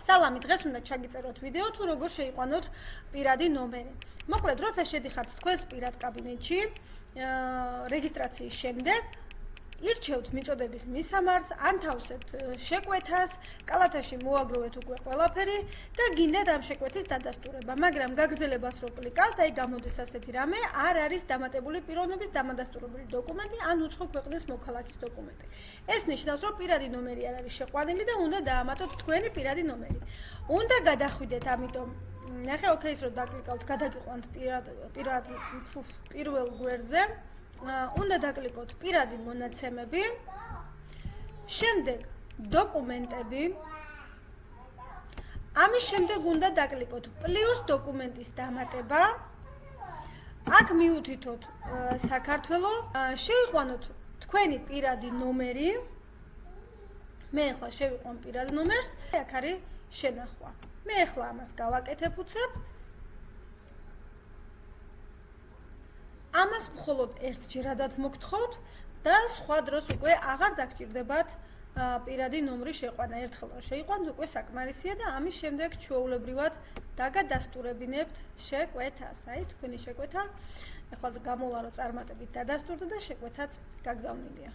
სალამი, დღეს უნდა ჩაგიწეროთ ვიდეო თუ როგორ შეიყვანოთ პირადი ნომერი. მოკლედ, როცა შედიხართ თქვენს პირად კაბინეტში, რეგისტრაციის შემდეგ ირჩევთ მიწოდების მისამართს, ანთავსებთ შეკვეთას, კალათაში მოაგროვეთ უკვე ყველაფერი და გინდათ ამ შეკვეთის დადასტურება, მაგრამ გაგრძელებას რო კლიკავთ, აი გამოდის ასეთი რამე, არ არის დამატებული პიროვნების დამადასტურებელი დოკუმენტი, ან უცხო ქვეყნის მოქალაქის დოკუმენტი. ეს ნიშნავს, რომ პირადი ნომერი არ არის შეყვანილი და უნდა დაამატოთ თქვენი პირადი ნომერი. უნდა გადახვიდეთ, ამიტომ ნახე, ოკეის რო დაკლიკავთ, გადაგიყვანთ პირველ გვერდზე. უნდა დაკლიკოთ პირადი მონაცემები, შემდეგ დოკუმენტები, ამის შემდეგ უნდა დაკლიკოთ პლუს დოკუმენტის დამატება, აქ მიუთითოთ საქართველო, შეიყვანოთ თქვენი პირადი ნომერი, მე ახლა შევიყვან პირადი ნომერს, აქ არის შენახვა. მე ახლა ამას გავაკეთებ უცებ. ამას მხოლოდ ერთჯერადაც მოგთხოვთ და სხვა დროს უკვე აღარ დაგჭირდებათ პირადი ნომრის შეყვანა. ერთხელ რომ შეიყვანთ, უკვე საკმარისია და ამის შემდეგ ჩვეულებრივად დაგადასტურებინებთ შეკვეთას. აი, თქვენი შეკვეთა ახლა გამოვა რომ წარმატებით დადასტურდა და შეკვეთაც გაგზავნილია.